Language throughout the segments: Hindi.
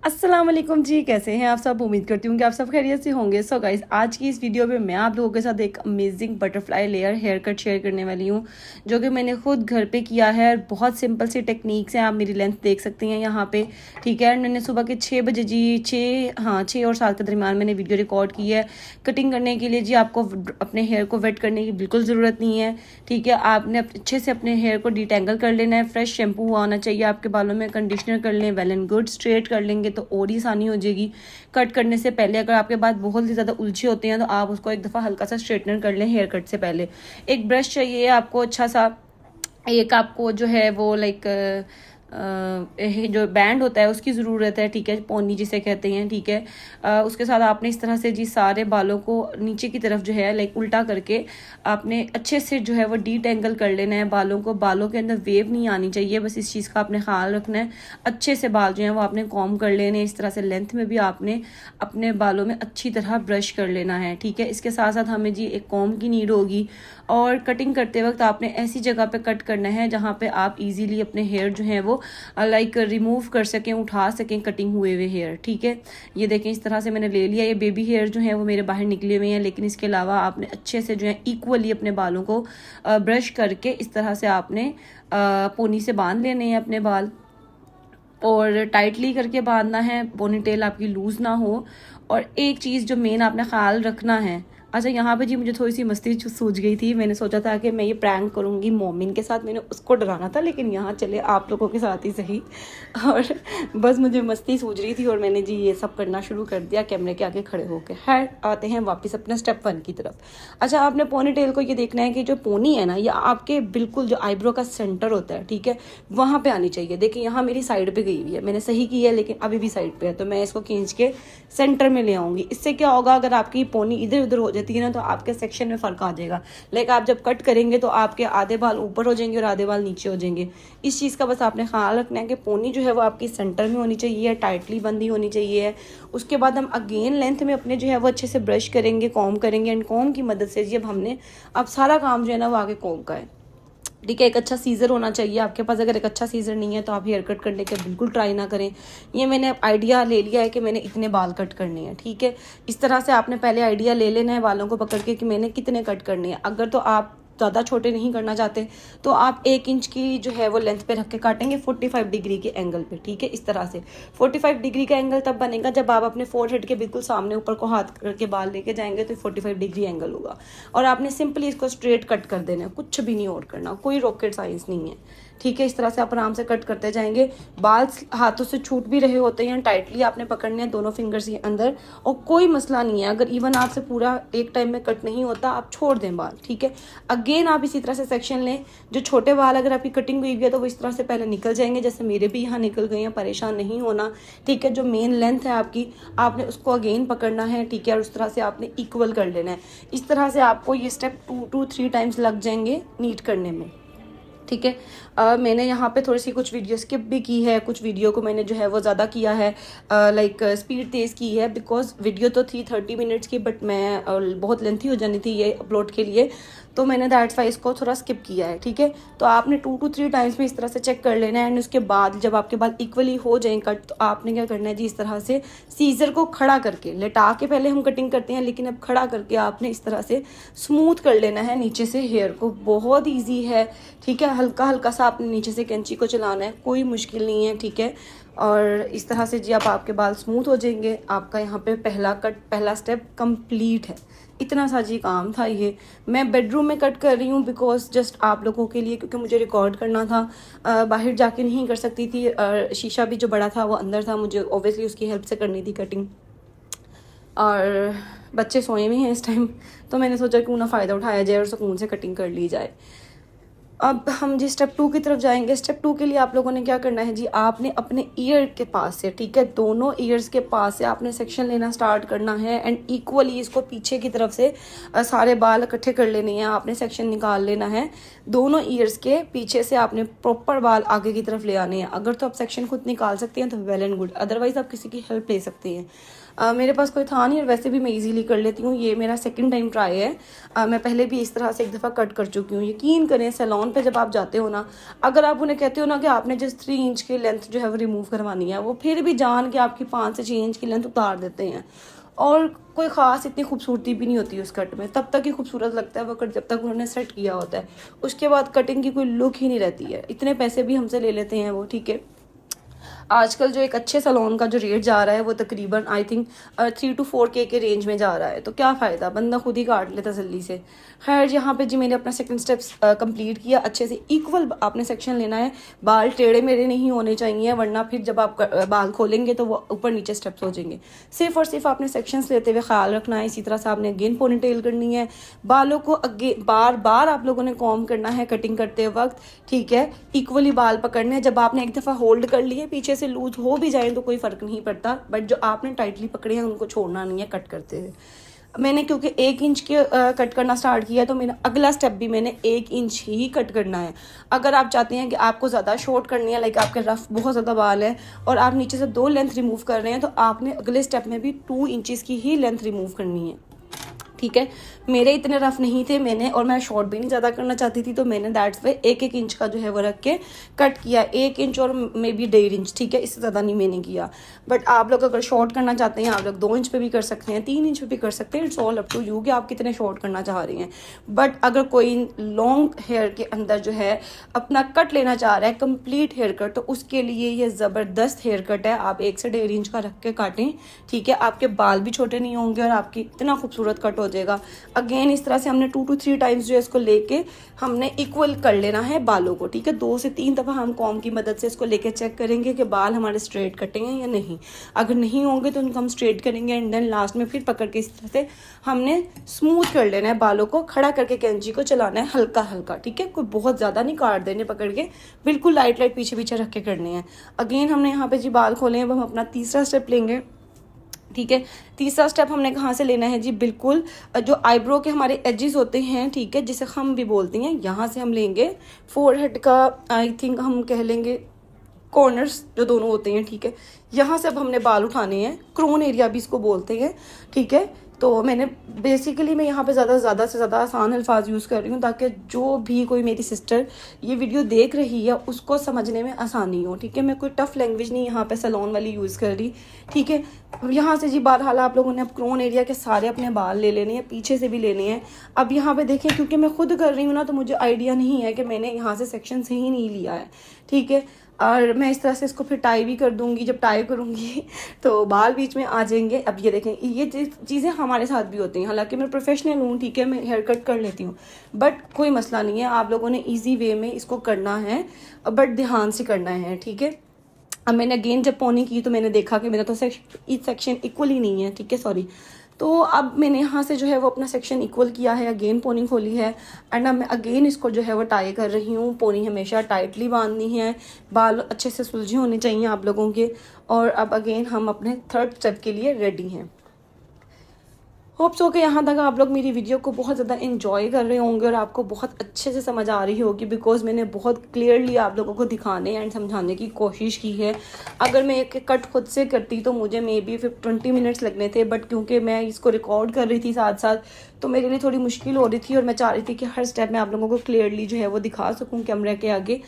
अस्सलाम वालेकुम जी, कैसे हैं आप सब। उम्मीद करती हूँ कि आप सब खैरियत से होंगे। सो गाइस, आज की इस वीडियो में मैं आप लोगों के साथ एक amazing butterfly layer haircut share करने वाली हूँ, जो कि मैंने खुद घर पे किया है। बहुत सिंपल सी टेक्निक्स हैं, आप मेरी लेंथ देख सकती हैं यहाँ पे, ठीक है। मैंने सुबह के 6 बजे जी 6 और 7 के दरमियान मैंने वीडियो रिकॉर्ड की है कटिंग करने के लिए। जी आपको अपने हेयर को वेट करने की बिल्कुल ज़रूरत नहीं है, ठीक है। आपने अच्छे से अपने हेयर को डिटेंगल कर लेना है। फ्रेश शैम्पू आना चाहिए आपके बालों में, कंडीशनर कर लें, वेल एंड गुड। स्ट्रेट कर लेंगे तो और ही आसानी हो जाएगी कट करने से पहले। अगर आपके बाल बहुत ही ज़्यादा उलझे होते हैं तो आप उसको एक दफ़ा हल्का सा स्ट्रेटनर कर लें हेयर कट से पहले। एक ब्रश चाहिए आपको अच्छा सा, एक आपको जो है वो लाइक जो बैंड होता है उसकी ज़रूरत है, ठीक है, पोनी जिसे कहते हैं, ठीक है। उसके साथ आपने इस तरह से जी सारे बालों को नीचे की तरफ जो है लाइक उल्टा करके आपने अच्छे से जो है वो डीटेंगल कर लेना है बालों को। बालों के अंदर वेव नहीं आनी चाहिए, बस इस चीज़ का आपने ख्याल रखना है। अच्छे से बाल जो हैं वो आपने कॉम्ब कर लेने, इस तरह से लेंथ में भी आपने अपने बालों में अच्छी तरह ब्रश कर लेना है, ठीक है। इसके साथ साथ हमें जी एक कॉम्ब की नीड होगी, और कटिंग करते वक्त आपने ऐसी जगह पे कट करना है जहाँ पे आप इजीली अपने हेयर जो हैं वो लाइक रिमूव कर सकें, उठा सकें कटिंग हुए हुए हेयर, ठीक है। ये देखें इस तरह से मैंने ले लिया। ये बेबी हेयर जो है वो मेरे बाहर निकले हुए हैं, लेकिन इसके अलावा आपने अच्छे से जो है इक्वली अपने बालों को ब्रश करके इस तरह से आपने पोनी से बांध लेने हैं अपने बाल, और टाइटली करके बांधना है, पोनीटेल आपकी लूज़ ना हो। और एक चीज़ जो मेन आपने ख्याल रखना है, अच्छा यहाँ पे जी मुझे थोड़ी सी मस्ती सूझ गई थी। मैंने सोचा था कि मैं ये प्रैंक करूँगी मोमिन के साथ, मैंने उसको डराना था, लेकिन यहाँ चले आप लोगों के साथ ही सही। और बस मुझे मस्ती सूझ रही थी और मैंने जी ये सब करना शुरू कर दिया कैमरे के आगे खड़े होकर। खैर आते हैं वापस अपने स्टेप 1 की तरफ। अच्छा, आपने पोनी टेल को ये देखना है कि जो पोनी है ना, ये आपके बिल्कुल जो आईब्रो का सेंटर होता है, ठीक है, वहाँ पे आनी चाहिए। देखिए यहाँ मेरी साइड पे गई हुई है, मैंने सही की है लेकिन अभी भी साइड पे है, तो मैं इसको खींच के सेंटर में ले आऊँगी। इससे क्या होगा, अगर आपकी पोनी इधर उधर हो जाती है ना तो आपके सेक्शन में फ़र्क आ जाएगा। लाइक आप जब कट करेंगे तो आपके आधे बाल ऊपर हो जाएंगे और आधे बाल नीचे हो जाएंगे। इस चीज़ का बस आपने ख्याल रखना है कि पोनी जो है वो आपकी सेंटर में होनी चाहिए, टाइटली बंदी होनी चाहिए। उसके बाद हम अगेन लेंथ में अपने जो है वो अच्छे से ब्रश करेंगे, कॉम्ब करेंगे, एंड कॉम्ब की मदद से जब हमने अब सारा काम जो है ना वो आगे कॉम्ब का है, ठीक है। एक अच्छा सीज़र होना चाहिए आपके पास। अगर एक अच्छा सीज़र नहीं है तो आप हेयर कट करने के बिल्कुल ट्राई ना करें। ये मैंने आइडिया ले लिया है कि मैंने इतने बाल कट करने हैं, ठीक है। इस तरह से आपने पहले आइडिया ले लेना है बालों को पकड़ के कि मैंने कितने कट करने हैं। अगर तो आप ज़्यादा छोटे नहीं करना चाहते तो आप 1 इंच की जो है वो लेंथ पे रख के काटेंगे 45 डिग्री के एंगल पे, ठीक है। इस तरह से 45 डिग्री का एंगल तब बनेगा जब आप अपने फोरहेड के बिल्कुल सामने ऊपर को हाथ करके बाल लेके जाएंगे तो 45 डिग्री एंगल होगा। और आपने सिंपली इसको स्ट्रेट कट कर देना है, कुछ भी नहीं और करना, कोई रॉकेट साइंस नहीं है, ठीक है। इस तरह से आप आराम से कट करते जाएंगे। बाल हाथों से छूट भी रहे होते हैं, टाइटली आपने पकड़ने हैं दोनों फिंगर्स के अंदर, और कोई मसला नहीं है। अगर इवन आपसे पूरा एक टाइम में कट नहीं होता आप छोड़ दें बाल, ठीक है। अगेन आप इसी तरह से सेक्शन लें। जो छोटे बाल अगर आपकी कटिंग हुई है तो वो इस तरह से पहले निकल जाएंगे, जैसे मेरे भी यहाँ निकल गए हैं, परेशान नहीं होना, ठीक है। जो मेन लेंथ है आपकी आपने उसको अगेन पकड़ना है, ठीक है, और उस तरह से आपने इक्वल कर लेना है। इस तरह से आपको ये स्टेप 2 to 3 टाइम्स लग जाएंगे नीट करने में, ठीक है। मैंने यहाँ पे थोड़ी सी कुछ वीडियो स्किप भी की है, कुछ वीडियो को मैंने जो है वो ज़्यादा किया है, लाइक स्पीड तेज़ की है, बिकॉज वीडियो तो थी 30 मिनट्स की, बट मैं बहुत लेंथी हो जानी थी ये अपलोड के लिए, तो मैंने दैट्स वाई इसको थोड़ा स्किप किया है, ठीक है। तो आपने 2 to 3 टाइम्स में इस तरह से चेक कर लेना है। एंड उसके बाद जब आपके बाल इक्वली हो जाएं कट, तो आपने क्या करना है जी, इस तरह से सीज़र को खड़ा करके, लेटा के पहले हम कटिंग करते हैं लेकिन अब खड़ा करके आपने इस तरह से स्मूथ कर लेना है नीचे से हेयर को। बहुत ईजी है, ठीक है। हल्का हल्का सा आपने नीचे से कैंची को चलाना है, कोई मुश्किल नहीं है, ठीक है। और इस तरह से जी अब आपके बाल स्मूथ हो जाएंगे। आपका यहाँ पे पहला कट, पहला स्टेप कंप्लीट है। इतना सा जी काम था ये। मैं बेडरूम में कट कर रही हूँ बिकॉज जस्ट आप लोगों के लिए, क्योंकि मुझे रिकॉर्ड करना था, बाहर जाके नहीं कर सकती थी। शीशा भी जो बड़ा था वो अंदर था, मुझे ऑब्वियसली उसकी हेल्प से करनी थी कटिंग, और बच्चे सोए हुए हैं इस टाइम, तो मैंने सोचा क्यों ना फ़ायदा उठाया जाए और सुकून से कटिंग कर ली जाए। अब हम जी स्टेप 2 की तरफ जाएंगे। स्टेप 2 के लिए आप लोगों ने क्या करना है जी, आपने अपने ईयर के पास से, ठीक है, दोनों ईयर्स के पास से आपने सेक्शन लेना स्टार्ट करना है, एंड इक्वली इसको पीछे की तरफ से सारे बाल इकट्ठे कर लेने हैं। आपने सेक्शन निकाल लेना है दोनों ईयर्स के पीछे से, आपने प्रॉपर बाल आगे की तरफ ले आने हैं। अगर तो आप सेक्शन खुद निकाल सकते हैं तो वेल एंड गुड, अदरवाइज आप किसी की हेल्प ले सकते हैं। मेरे पास कोई था नहीं और वैसे भी मैं इजीली कर लेती हूँ। ये मेरा सेकंड टाइम ट्राई है। मैं पहले भी इस तरह से एक दफ़ा कट कर चुकी हूँ। यकीन करें सैलून पे जब आप जाते हो ना, अगर आप उन्हें कहते हो ना कि आपने जिस 3 इंच की लेंथ जो है वो रिमूव करवानी है, वो फिर भी जान के आपकी 5 से 6 इंच की लेंथ उतार देते हैं। और कोई ख़ास इतनी खूबसूरती भी नहीं होती उस कट में, तब तक ही खूबसूरत लगता है वो कट जब तक उन्होंने सेट किया होता है। उसके बाद कटिंग की कोई लुक ही नहीं रहती है। इतने पैसे भी हमसे ले लेते हैं वो, ठीक है। आजकल जो एक अच्छे सैलून का जो रेट जा रहा है वो तकरीबन आई थिंक 3 to 4K के रेंज में जा रहा है। तो क्या फ़ायदा, बंदा खुद ही काट ले तसल्ली से। खैर यहाँ पे जी मैंने अपना सेकंड स्टेप्स कंप्लीट किया। अच्छे से इक्वल आपने सेक्शन लेना है। बाल टेढ़े मेढ़े नहीं होने चाहिए, वरना फिर जब आप बाल खोलेंगे तो वो ऊपर नीचे स्टेप्स हो जाएंगे। सिर्फ और सिर्फ आपने सेक्शंस लेते हुए ख्याल रखना है। इसी तरह से आपने अगेन पोनी टेल करनी है। बालों को बार बार आप लोगों ने कॉम करना है कटिंग करते वक्त, ठीक है। इक्वली बाल पकड़ने हैं। जब आपने एक दफ़ा होल्ड कर लिए, पीछे से लूज हो भी जाए तो कोई फ़र्क नहीं पड़ता, बट जो आपने टाइटली पकड़े हैं उनको छोड़ना नहीं है कट करते हुए। मैंने क्योंकि 1 इंच के कट करना स्टार्ट किया तो मेरा अगला स्टेप भी मैंने 1 इंच ही कट करना है। अगर आप चाहते हैं कि आपको ज़्यादा शॉर्ट करनी है, लाइक आपके रफ बहुत ज़्यादा बाल है और आप नीचे से 2 लेंथ रिमूव कर रहे हैं, तो आपने अगले स्टेप में भी 2 इंचज़ की ही लेंथ रिमूव करनी है, ठीक है। मेरे इतने रफ नहीं थे मैंने, और मैं शॉर्ट भी नहीं ज़्यादा करना चाहती थी, तो मैंने दैट्स वे 1-1 इंच का जो है वो रख के कट किया। 1 इंच और मे बी 1.5 इंच, ठीक है, इससे ज़्यादा नहीं मैंने किया। बट आप लोग अगर शॉर्ट करना चाहते हैं, आप लोग 2 इंच पे भी कर सकते हैं, 3 इंच पे भी कर सकते हैं। It's all up to you कि आप कितने शॉर्ट करना चाह रही हैं। बट अगर कोई लॉन्ग हेयर के अंदर जो है अपना कट लेना चाह रहा है, कंप्लीट हेयर कट, तो उसके लिए ये ज़बरदस्त हेयर कट है। आप 1 से 1.5 इंच का रख के काटें, ठीक है। आपके बाल भी छोटे नहीं होंगे और आपकी इतना खूबसूरत कट हो जाएगा। अगेन इस तरह से हमने 2 to 3 टाइम्स जो है इसको लेके हमने इक्वल कर लेना है बालों को, ठीक है। 2 से 3 दफ़ा हम कॉम की मदद से इसको लेके चेक करेंगे कि बाल हमारे स्ट्रेट कटे हैं या नहीं। अगर नहीं होंगे तो उनको हम स्ट्रेट करेंगे एंड देन लास्ट में फिर पकड़ के इस तरह से हमने स्मूथ कर लेना है बालों को। खड़ा करके कैंची को चलाना है हल्का हल्का, ठीक है। कोई बहुत ज़्यादा नहीं काट देने, पकड़ के बिल्कुल लाइट लाइट पीछे पीछे रख के करने हैं। अगेन हमने यहाँ पे जी बाल खोले हैं। अब हम अपना तीसरा स्टेप लेंगे, ठीक है। तीसरा स्टेप हमने कहाँ से लेना है जी, बिल्कुल जो आईब्रो के हमारे एजेस होते हैं, ठीक है, जिसे हम भी बोलते हैं, यहाँ से हम लेंगे फोरहेड का आई थिंक हम कह लेंगे कॉर्नर्स जो दोनों होते हैं, ठीक है। यहाँ से अब हमने बाल उठाने हैं। क्रोन एरिया भी इसको बोलते हैं, ठीक है। तो मैंने बेसिकली मैं यहाँ पे ज़्यादा से ज़्यादा आसान अल्फाज यूज़ कर रही हूँ ताकि जो भी कोई मेरी सिस्टर ये वीडियो देख रही है उसको समझने में आसानी हो, ठीक है। मैं कोई टफ़ लैंग्वेज नहीं यहाँ पे सैलून वाली यूज़ कर रही, ठीक है। यहाँ से जी बहरहाल आप लोगों ने अब क्रोन एरिया के सारे अपने बाल ले लेने हैं, पीछे से भी लेने हैं। अब यहाँ पे देखें, क्योंकि मैं खुद कर रही हूँ ना, तो मुझे आइडिया नहीं है कि मैंने यहाँ से सेक्शन से ही नहीं लिया है, ठीक है। और मैं इस तरह से इसको फिर टाई भी कर दूंगी। जब टाई करूंगी तो बाल बीच में आ जाएंगे। अब ये देखें, ये चीज़ें हमारे साथ भी होती हैं। हालांकि मैं प्रोफेशनल हूँ, ठीक है, मैं हेयर कट कर लेती हूँ, बट कोई मसला नहीं है। आप लोगों ने इजी वे में इसको करना है, बट ध्यान से करना है, ठीक है। अब मैंने अगेन जब पोनी की तो मैंने देखा कि मेरा तो सेक्शन इक्वल ही नहीं है, ठीक है, सॉरी। तो अब मैंने यहाँ से जो है वो अपना सेक्शन इक्वल किया है, अगेन पोनी खोली है एंड अब मैं अगेन इसको जो है वो टाई कर रही हूँ। पोनी हमेशा टाइटली बांधनी है, बाल अच्छे से सुलझे होने चाहिए आप लोगों के। और अब अगेन हम अपने थर्ड स्टेप के लिए रेडी हैं। होप्स हो कि यहाँ तक आप लोग मेरी वीडियो को बहुत ज़्यादा इन्जॉय कर रहे होंगे और आपको बहुत अच्छे से समझ आ रही होगी, बिकॉज मैंने बहुत क्लियरली आप लोगों को दिखाने एंड समझाने की कोशिश की है। अगर मैं एक कट खुद से करती तो मुझे मे बी 20 मिनट्स लगने थे, बट क्योंकि मैं इसको रिकॉर्ड कर रही थी साथ साथ, तो मेरे लिए थोड़ी मुश्किल हो रही थी और मैं चाह रही थी कि हर स्टेप मैं आप लोगों को क्लियरली जो है वो दिखा सकूँ कैमरे के आगे।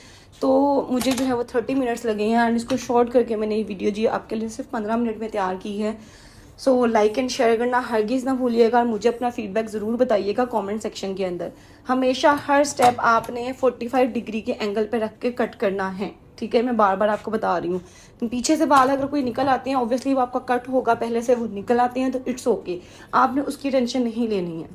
तो मुझे जो है वो 30 मिनट्स लगे हैं एंड इसको शॉर्ट करके मैंने ये वीडियो जी आपके लिए सिर्फ 15 मिनट में तैयार की है। सो लाइक एंड शेयर करना हरगिज़ ना भूलिएगा और मुझे अपना फीडबैक ज़रूर बताइएगा कमेंट सेक्शन के अंदर। हमेशा हर स्टेप आपने 45 डिग्री के एंगल पे रख के कट करना है, ठीक है। मैं बार बार आपको बता रही हूँ। पीछे से बाल अगर कोई निकल आते हैं, ऑब्वियसली वो आपका कट होगा, पहले से वो निकल आते हैं तो इट्स ओके, आपने उसकी टेंशन नहीं लेनी है।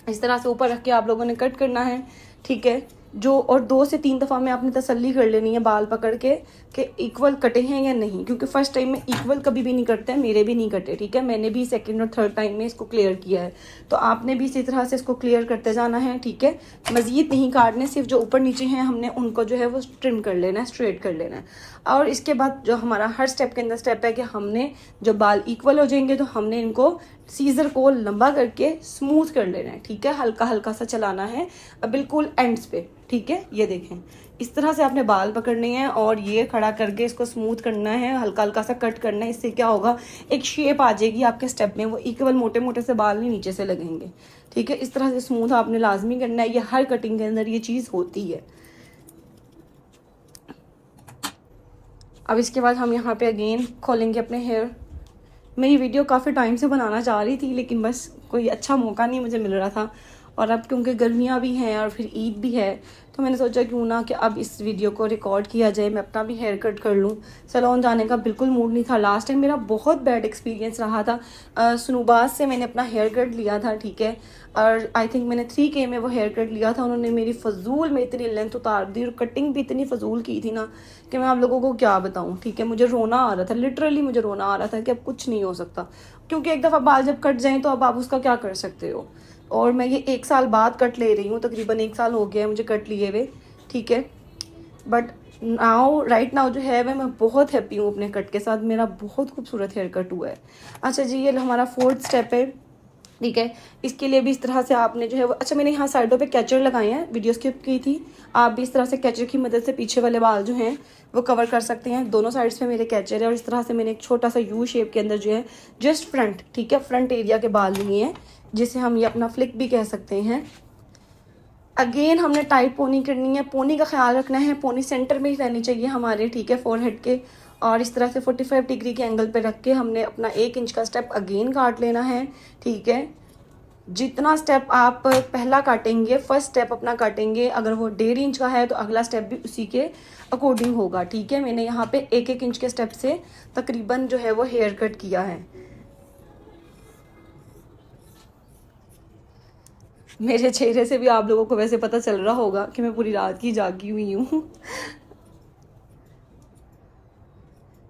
इस तरह से ऊपर रख के आप लोगों ने कट करना है, ठीक है। जो और 2 से 3 दफ़ा में आपने तसल्ली कर लेनी है बाल पकड़ के कि इक्वल कटे हैं या नहीं, क्योंकि फर्स्ट टाइम में इक्वल कभी भी नहीं कटते हैं, मेरे भी नहीं कटे, ठीक है। मैंने भी सेकंड और थर्ड टाइम में इसको क्लियर किया है, तो आपने भी इसी तरह से इसको क्लियर करते जाना है, ठीक है। मज़ीद नहीं काटने, सिर्फ जो ऊपर नीचे हैं हमने उनको जो है वो ट्रिम कर लेना है, स्ट्रेट कर लेना है। और इसके बाद जो हमारा हर स्टेप के अंदर स्टेप है कि हमने जब बाल इक्वल हो जाएंगे तो हमने इनको सीजर को लंबा करके स्मूथ कर लेना है, ठीक है। हल्का हल्का सा चलाना है बिल्कुल एंड्स पे, ठीक है। ये देखें, इस तरह से आपने बाल पकड़ने हैं और ये खड़ा करके इसको स्मूथ करना है, हल्का हल्का सा कट करना है। इससे क्या होगा, एक शेप आ जाएगी आपके स्टेप में, वो इक्वल मोटे मोटे से बाल नहीं नीचे से लगेंगे। ठीक है, इस तरह से स्मूथ आपने लाजमी करना है। ये हर कटिंग के अंदर ये चीज़ होती है। अब इसके बाद हम यहाँ पे अगेन खोलेंगे अपने हेयर। मेरी वीडियो काफ़ी टाइम से बनाना चाह रही थी, लेकिन बस कोई अच्छा मौका नहीं मुझे मिल रहा था। और अब क्योंकि गर्मियाँ भी हैं और फिर ईद भी है, तो मैंने सोचा क्यों ना कि अब इस वीडियो को रिकॉर्ड किया जाए, मैं अपना भी हेयर कट कर लूँ। सैलून जाने का बिल्कुल मूड नहीं था। लास्ट टाइम मेरा बहुत बैड एक्सपीरियंस रहा था। सुनुबाज से मैंने अपना हेयर कट लिया था, ठीक है, और आई थिंक मैंने 3K में वो हेयर कट लिया था। उन्होंने मेरी फजूल में इतनी लेंथ उतार दी और कटिंग भी इतनी फजूल की थी ना कि मैं आप लोगों को क्या बताऊँ। ठीक है, मुझे रोना आ रहा था, लिटरली मुझे रोना आ रहा था कि अब कुछ नहीं हो सकता, क्योंकि एक दफ़ा बाल जब कट जाएँ तो अब आप उसका क्या कर सकते हो। और मैं ये 1 साल बाद कट ले रही हूँ, तकरीबन 1 साल हो गया है मुझे कट लिए हुए। ठीक है, बट राइट नाउ जो है मैं बहुत हैप्पी हूँ अपने कट के साथ। मेरा बहुत खूबसूरत हेयर कट हुआ है। अच्छा जी, ये हमारा 4th स्टेप है। ठीक है, इसके लिए भी इस तरह से आपने जो है वो, अच्छा मैंने यहाँ साइडों पे कैचर लगाए हैं, वीडियो स्किप की थी। आप भी इस तरह से कैचर की मदद से पीछे वाले बाल जो हैं वो कवर कर सकते हैं। दोनों साइड्स पे मेरे कैचर है और इस तरह से मैंने एक छोटा सा यू शेप के अंदर जो है जस्ट फ्रंट, ठीक है, फ्रंट एरिया के बाल लिए हैं, जिसे हम ये अपना फ्लिक भी कह सकते हैं। अगेन हमने टाइट पोनी करनी है। पोनी का ख्याल रखना है, पोनी सेंटर में ही रहनी चाहिए हमारे, ठीक है, फोरहेड के। और इस तरह से 45 डिग्री के एंगल पे रख के हमने अपना 1 इंच का स्टेप अगेन काट लेना है। ठीक है, जितना स्टेप आप पहला काटेंगे, फर्स्ट स्टेप अपना काटेंगे, अगर वो 1.5 इंच का है तो अगला स्टेप भी उसी के अकॉर्डिंग होगा। ठीक है, मैंने यहाँ पे 1-1 इंच के स्टेप से तकरीबन जो है वो हेयर कट किया है। मेरे चेहरे से भी आप लोगों को वैसे पता चल रहा होगा कि मैं पूरी रात की जागी हुई हूँ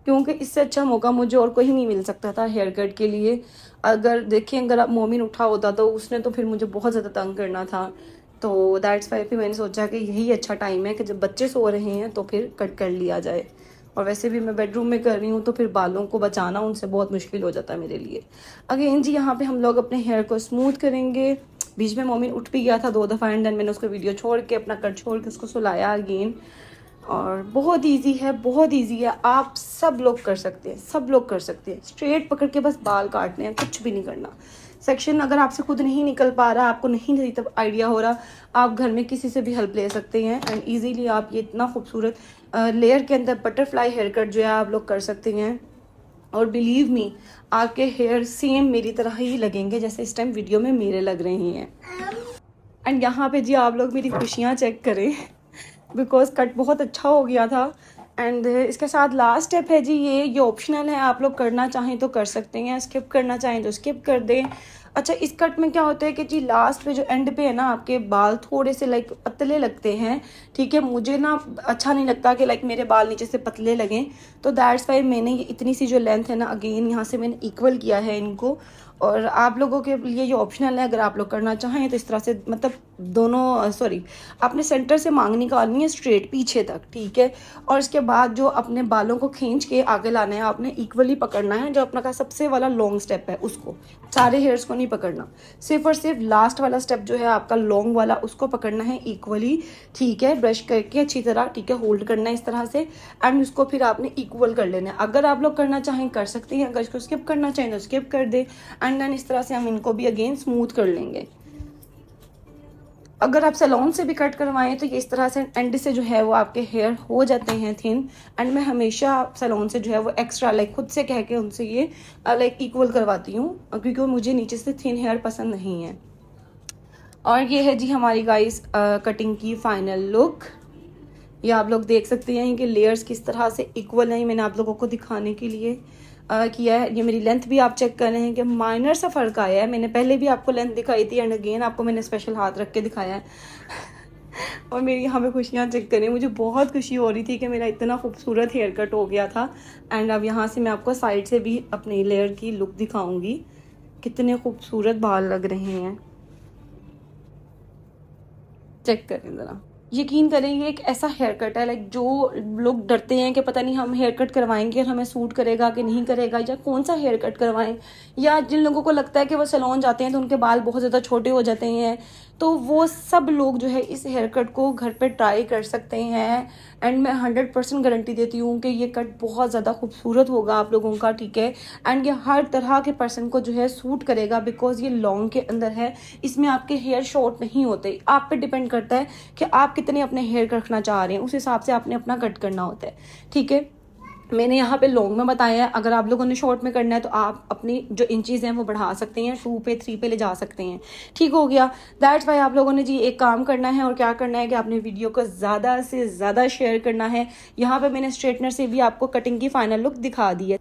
क्योंकि इससे अच्छा मौका मुझे और कोई नहीं मिल सकता था हेयर कट के लिए। अगर देखिए, अगर आप मोमिन उठा होता तो उसने तो फिर मुझे बहुत ज़्यादा तंग करना था। तो दैट्स वाई फिर मैंने सोचा कि यही अच्छा टाइम है कि जब बच्चे सो रहे हैं तो फिर कट कर लिया जाए। और वैसे भी मैं बेडरूम में कर रही हूँ तो फिर बालों को बचाना उनसे बहुत मुश्किल हो जाता है मेरे लिए। अगेन जी, यहाँ पे हम लोग अपने हेयर को स्मूथ करेंगे। बीच में मोमिन उठ भी गया था 2 दफ़ा, एंड देन मैंने उसको वीडियो छोड़ के अपना कट छोड़ के उसको सुलाया अगेन। और बहुत इजी है, बहुत इजी है, आप सब लोग कर सकते हैं, सब लोग कर सकते हैं। स्ट्रेट पकड़ के बस बाल काटने हैं, कुछ भी नहीं करना। सेक्शन अगर आपसे खुद नहीं निकल पा रहा, आपको नहीं सही तब आइडिया हो रहा, आप घर में किसी से भी हेल्प ले सकते हैं एंड इजीली आप ये इतना खूबसूरत लेयर के अंदर बटरफ्लाई हेयर कट जो है आप लोग कर सकते हैं। और बिलीव मी, आपके हेयर सेम मेरी तरह ही लगेंगे जैसे इस टाइम वीडियो में मेरे लग रहे हैं। एंड यहाँ पे जी आप लोग मेरी खुशियाँ चेक करें बिकॉज कट बहुत अच्छा हो गया था। एंड इसके साथ लास्ट स्टेप है जी, ये ऑप्शनल है, आप लोग करना चाहें तो कर सकते हैं, स्किप करना चाहें तो स्किप कर दें। अच्छा, इस कट में क्या होता है कि जी लास्ट पे जो एंड पे है ना, आपके बाल थोड़े से लाइक पतले लगते हैं। ठीक है, मुझे ना अच्छा नहीं लगता कि लाइक मेरे बाल नीचे से पतले लगें, तो दैट्स वाई मैंने ये इतनी सी जो लेंथ है ना, अगेन यहाँ से मैंने इक्वल किया है इनको। और आप लोगों के लिए ये ऑप्शनल है, अगर आप लोग करना चाहें तो इस तरह से, मतलब दोनों आपने सेंटर से मांग निकालनी है स्ट्रेट पीछे तक। ठीक है, और इसके बाद जो अपने बालों को खींच के आगे लाना है, आपने इक्वली पकड़ना है। जो अपना का सबसे वाला लॉन्ग स्टेप है उसको, सारे हेयर्स को नहीं पकड़ना, सिर्फ और सिर्फ लास्ट वाला स्टेप जो है आपका लॉन्ग वाला, उसको पकड़ना है इक्वली। ठीक है, ब्रश करके अच्छी तरह, ठीक है, होल्ड करना है इस तरह से, एंड उसको फिर आपने इक्वल कर लेना है। अगर आप लोग करना चाहें कर सकते हैं, अगर इसको स्किप करना चाहें तो स्किप कर दे। एंड देन इस तरह से हम इनको भी अगेन स्मूथ कर लेंगे। अगर आप सैलून से भी कट करवाएं तो ये इस तरह से एंड से जो है वो आपके हेयर हो जाते हैं थिन। एंड मैं हमेशा सैलून से जो है वो एक्स्ट्रा लाइक खुद से कह के उनसे ये लाइक इक्वल करवाती हूँ, क्योंकि मुझे नीचे से थिन हेयर पसंद नहीं है। और ये है जी हमारी गाइस कटिंग की फाइनल लुक। ये आप लोग देख सकते हैं कि लेयर्स किस तरह से इक्वल हैं, मैंने आप लोगों को दिखाने के लिए किया है। ये मेरी लेंथ भी आप चेक कर रहे हैं कि माइनर सा फ़र्क आया है। मैंने पहले भी आपको लेंथ दिखाई थी एंड अगेन आपको मैंने स्पेशल हाथ रख के दिखाया है और मेरी यहाँ पे खुशियाँ चेक करें, मुझे बहुत खुशी हो रही थी कि मेरा इतना खूबसूरत हेयर कट हो गया था। एंड अब यहाँ से मैं आपको साइड से भी अपनी लेयर की लुक दिखाऊंगी, कितने खूबसूरत बाल लग रहे हैं, चेक करें ज़रा। यकीन करें, ये एक ऐसा हेयर कट है लाइक जो लोग डरते हैं कि पता नहीं हम हेयर कट करवाएंगे और हमें सूट करेगा कि नहीं करेगा, या कौन सा हेयर कट करवाएं, या जिन लोगों को लगता है कि वो सैलून जाते हैं तो उनके बाल बहुत ज़्यादा छोटे हो जाते हैं, तो वो सब लोग जो है इस हेयर कट को घर पे ट्राई कर सकते हैं। एंड मैं 100% गारंटी देती हूँ कि ये कट बहुत ज़्यादा खूबसूरत होगा आप लोगों का, ठीक है। एंड ये हर तरह के पर्सन को जो है सूट करेगा, बिकॉज ये लॉन्ग के अंदर है, इसमें आपके हेयर शॉर्ट नहीं होते। आप पे डिपेंड करता है कि आप कितने अपने हेयर रखना चाह रहे हैं, उस हिसाब से आपने अपना कट करना होता है, ठीक है। मैंने यहाँ पे लॉन्ग में बताया है, अगर आप लोगों ने शॉर्ट में करना है तो आप अपनी जो इंचीज़ हैं वो बढ़ा सकते हैं, 2 पे 3 पे ले जा सकते हैं, ठीक हो गया। दैट्स वाई आप लोगों ने जी एक काम करना है, और क्या करना है कि आपने वीडियो को ज़्यादा से ज़्यादा शेयर करना है। यहाँ पे मैंने स्ट्रेटनर से भी आपको कटिंग की फाइनल लुक दिखा दी है।